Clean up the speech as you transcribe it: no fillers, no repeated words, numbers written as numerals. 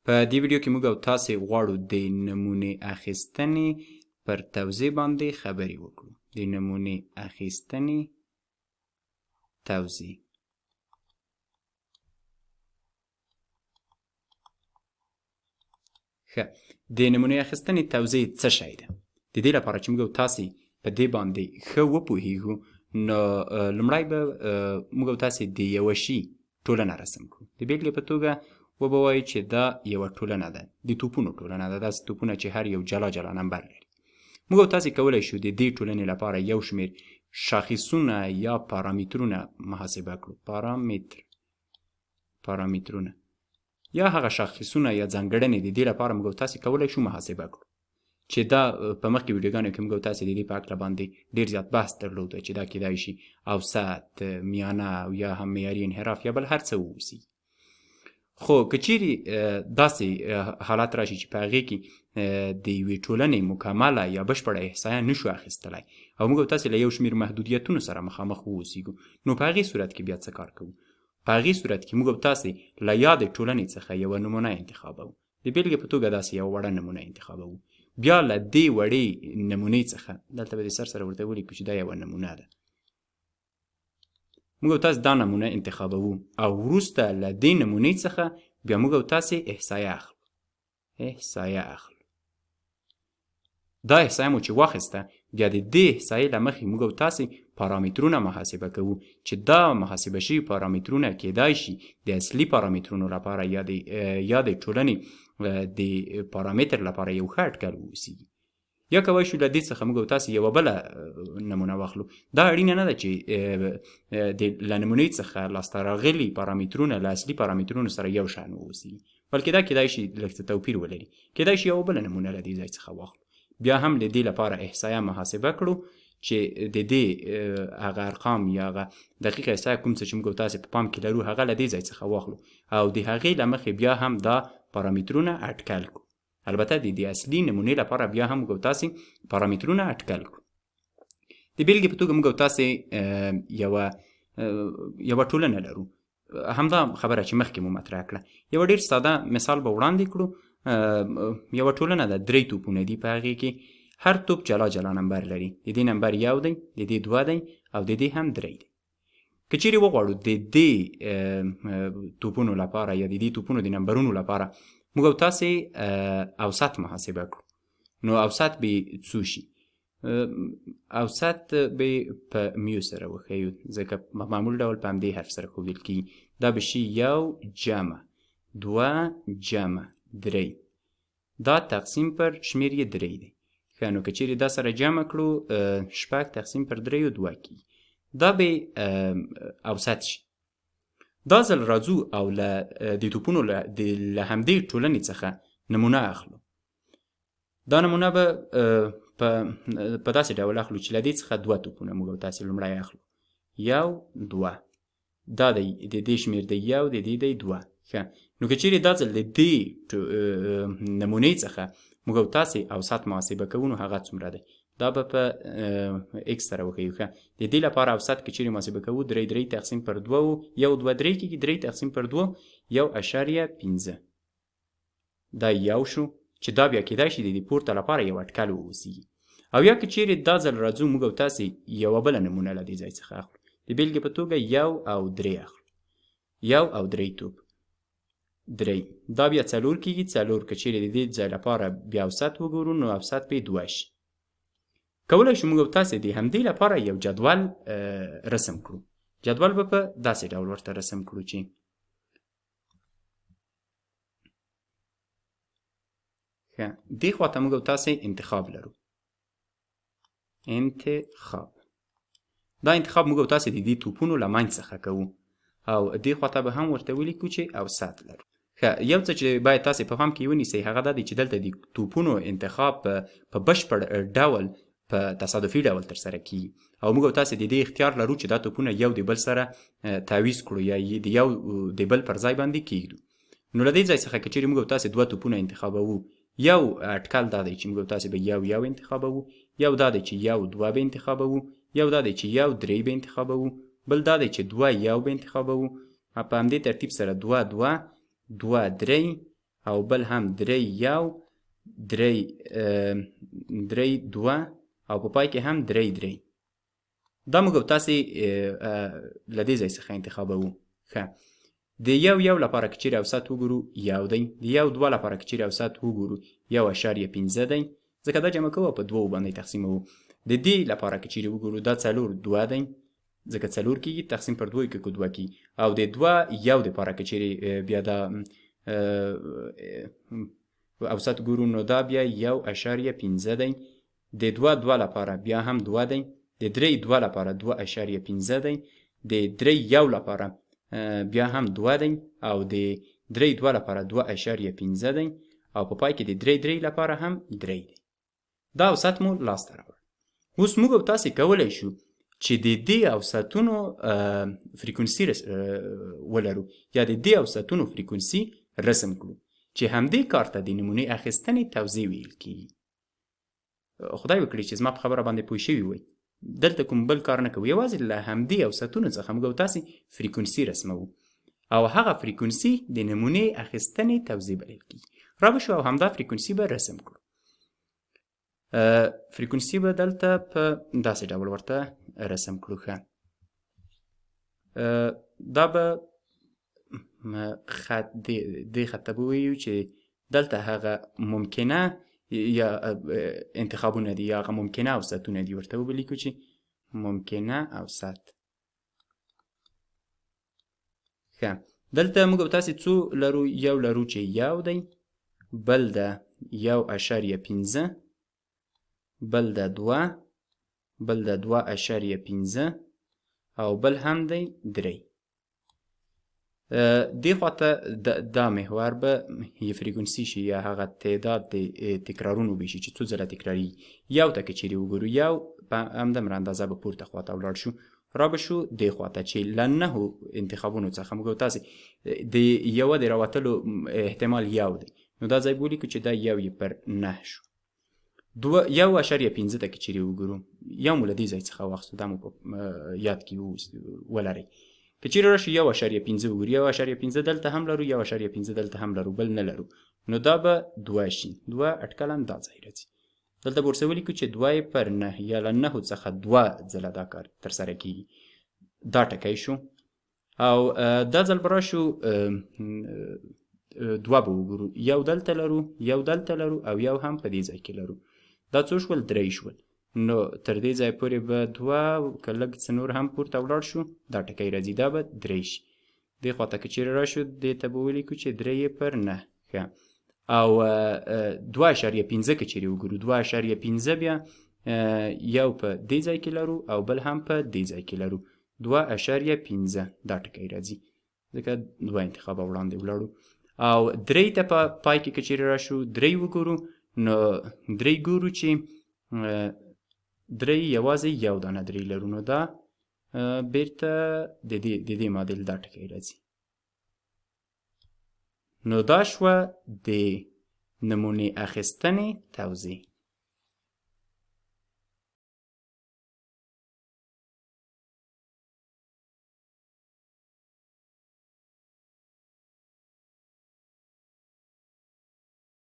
په دې ویډیو کې موږ او تاسې غواړو د نمونې اخیستنې پر توضیح باندې خبرې وکړو. د نمونې اخیستنې توضیح. ښه، د نمونې اخیستنې توضیح څه شی ده؟ د دې لپاره چې موږ او تاسې په دې باندې ښه وپوهیږو، نو لومړی به موږ او تاسې د یوه شي ټولنه رسم کړو. د بېلګې په توګه وبه وایو چې دا یوه ټولنه ده، د توپونو ټولنه ده. داسې توپونه چې هر یو جلا جلا نمبر لري. موږ او تاسې کولی شو د دې ټولنې لپاره یو شمېر شاخصونه یا پارامترونه محاسبه کړو. پارامترونه یا هغه شاخصونه یا ځانګړنې د دې لپاره موږ او تاسې کولی شو محاسبه کړو، چې دا په مخکې ویډیوګانو کې موږ او تاسې د دې په هکله باندې ډېر زیات بحث درلوده چې دا کیدای شي اوسط، میانه او یا هم معیاري انحراف یا بل هر څه واوسي. خو که چیرې داسې حالات راشي چې په هغې کې د یوې ټولنې مکمله یا بشپړه احصایه نشو اخیستلی او موږ او تاسې له یو شمېر محدودیتونو سره مخامخ واوسیږو، نو په هغې صورت کې بیا څه کار کوو؟ په هغې صورت کې موږ او تاسې له یادې ټولنې څخه یوه نمونه انتخابوو. د بېلګې په توګه داسې یوه وړه نمونه انتخابوو. بیا له دې وړې نمونې څخه دلته به د سر سره ورته ولیکو چې دا یوه نمونه ده. موږ او تاسې دا نمونه انتخابوو او وروسته له دې نمونې څخه بیا موږ او تاسې احصایه اخلو. دا احصایه مو چې واخیسته، بیا د دې احصایې له مخې موږ او تاسې پارامترونه محاسبه کوو چې دا محاسبه شوي پارامترونه کیدای شي د اصلي پارامترونو لپاره یا د ټولنې د پارامتر لپاره یو ښه اټکل واوسي. یا کولی شو له دې څخه موږ او تاسې یوه بله نمونه واخلو. دا اړینه نه ده چې له نمونې څخه لاسته راغلي پارامترونه له اصلي پارامترونو سره یو شان واوسي، بلکې دا کیدای شي لږ څه توپیر ولري. کیدای شي یوه بله نمونه له دې ځای څخه واخلو. بیا هم له دې لپاره احصایه محاسبه کړو چې د دې هغه ارقام یا هغه دقیق احصایه کوم څه چې موږ او تاسې په پام کې لرو هغه له دې ځای څخه واخلو او د هغې له مخې بیا هم دا پارامترونه اټکل کړو. البته د اصلي نمونې لپاره بیا هم موږ او تاسې پارامترونه اټکل کړو. د بېلګې په توګه موږ او تاسې یوه ټولنه لرو. همدا خبره چې مخکې مو مطرح کړه. یوه ډېر ساده مثال به وړاندې کړو. یوه ټولنه ده، 3 توپونه دي. په هغې کې هر توپ جلا جلا نمبر لري. د دې نمبر 1 دی، د دې 2 دی او د دې هم 3 دی. که چیرې وغواړو د دې توپونو لپاره یا د دې توپونو د نمبرونو لپاره موږ او تاسې اوسط محاسبه کړو، نو اوسط به څو شي؟ اوسط به په میو سره وښیو، ځکه په معمول ډول په همدې حرف سره ښودل کېږي. دا به شي 1 جمع 2 جمع 3. دا تقسیم پر شمېر یې 3 دی. ښه، نو که چیرې دا سره جمع کړو 6 تقسیم پر 3 2 کېږي. دا به اوسط شي. دا ځل راځو او د توپونو له همدې ټولنې څخه نمونه اخلو. دا نمونه به په داسې ډول اخلو چې له دې څخه 2 توپونه موږ او تاسې لومړی اخلو. 1 2. دا د دې شمېر دی 1، د دې دی 2. ښه، نو که چیرې دا ځل د دې نمونې څخه موږ او تاسې اوسط محاسبه کوو، نو هغه څومره دی؟ دا به په x سره وښیو. ښه، د دې لپاره اوسط که چیرې محاسبه کوو 3 تقسیم پر 2 1 2 3 کېږي. 3 تقسیم پر 2 1.5. دا 1 شو چې دا بیا کېدای شي د دې پورته لپاره یو اټکل واوسي. او یا که چیرې دا ځل راځو موږ او تاسې یوه بله نمونه له دې ځای څخه اخلو. د بېلګې په توګه 1 او 3 اخلو. 1 او 3 توپ 3. دا بیا 4 کېږي. 4 که چیرې د دې ځای لپاره بیا اوسط وګورو، نو اوسط به 2 شي. کولی شو موږ او تاسې د همدې لپاره یو جدول رسم کړو. جدول به په داسې ډول ورته رسم کړو چې دې خواته موږ او تاسې انتخاب لرو. دا انتخاب موږ او تاسې د دې توپونو له منځ څخه کوو او دې خواته به هم ورته ولیکو چې اوسط لرو. یو څه چې باید تاسې په پام کې ونیسئ هغه دا دی چې دلته د توپونو انتخاب په بشپړ ډول په تصادفي ډول ترسره کیږي او موږ او تاسې د دې اختیار لرو چې دا توپونه یو د بل سره تعویض کړو یا د یو د بل پر ځای باندې کیږدو. نو له دې ځای څخه که چیرې موږ او تاسې 2 توپونه انتخابوو، یو اټکل دا دی چې موږ او تاسې به یو انتخابوو، یو دا دی چې 1 2 به انتخابوو، یو دا دی چې 1 3 به انتخابوو، بل دا دی چې 2 1 به انتخابوو. په همدې ترتیب سره 2 2 2 3 او بل هم 3 1 3 2 او په پای کې هم 3 3. دا موږ تاسې له دې ځای څخه انتخابوو. ښه، د یو لپاره که چیرې اوسط وګورو یو دی، د یو دوه لپاره که چیرې اوسط وګورو 1.5 دی، ځکه دا جمع کوو په دوو باندې تقسیموو. د دې لپاره که چیرې وګورو دا 4 2 دی، ځکه 4 کېږي تقسیم پر 2 کې 2 کېږي. او د 2 1 دپاره که چیرې بیا دا اوسط ګورو نو دا بیا 1.5 دی. د 2 2 لپاره بیا هم 2 دی، د 3 2 لپاره 2.5 دی، د 3 1 لپاره بیا هم 2 دی، او د 3 2 لپاره 2.5 دی، او په پای کې د 3 3 لپاره هم 3 دی. دا اوسط مو لاسته راوړ. اوس موږ تاسې کولی شو چې د دې اوسطونو فریکونسي ولرو یا د دې اوسطونو فریکونسي رسم کړو، چې همدې کار ته د نمونې اخیستنې توزیع ویل کېږي. خدای وکړي چې زما په خبره باندې پوه شوي وئ. دلته کوم بل کار نه کوو، یوازې له همدې اوسطونو څخه موږ تاسې فریکونسي رسموو، او هغه فریکونسي د نمونې اخیستنې توزیع بلل کېږي. را به شو او همدا فریکونسي به رسم کړو. فریکونسي به دلته په داسې ډول ورته رسم کړو. ښه، دا به دې خط ته به ووایو چې دلته هغه ممکنه یا انتخابونه دي، یا هغه ممکنه اوسطونه دي، ورته ولیکو چې ممکنه اوسط. ښه، دلته موږ تاسې څو لرو؟ یو لرو چې یو دی، بل ده 1.5، بل ده 2، بل ده 2.5، او بل هم دی 3. دې خواته دا محور به یې فریکونسي شي، یا هغه تعداد د تکرارونو به شي چې څو ځله تکراري. یو ته که چیرې وګورو، یو په همدمره اندازه به پورته خواته ولاړ شو، را به شو دې خواته چې له 9 انتخابونو څخه موږ تاسې د یوه د راوتلو احتمال یو دی، نو دا ځای بولیکو چې دا یو یې پر 9 شو. 1.5 ته که چیرې وګورو، یو مو له دې ځای څخه واخیستو، دا مو په یاد کې ولرئ. که چیرې راشو 1.5 وګورو، 1.5 دلته هم لرو، 1.5 دلته هم لرو، بل نه لرو، نو دا به 2 شي. 2 اټکلاً دا ځای راځي. دلته به ورسه ولیکو چې 2 پر 9 یا له 9 څخه 2 ځله دا کار ترسره کېږي. دا ټکی شو. او دا ځل به راشو 2 به وګورو، یو دلته لرو، یو دلته لرو، او یو هم په دې ځای کې لرو. دا څو شول؟ 3 شول. نو تر دې ځای پورې به 2 که لږ څه نور هم پورته ولاړ شو، دا ټکی راځي، دا به 3 شي. دې خواته که چیرې راشو، دې ته به ولیکو چې 3 پر 9. ښه، او 2.5 که چیرې وګورو، 2.5 بیا یو په دې ځای کې لرو، او بل هم په دې ځای کې لرو، 2.5 دا ټکی راځي، ځکه 2 انتخابه وړاندې ولاړو. او 3 ته په پای کې که چیرې راشو، 3 وګورو، نو 3 ګورو چې 3 یوازې یو دانه 3 لرو، نو دا بیرته د دې معادل دا ټکی راځي. نو دا شوه د نمونې اخیستنې توزیع.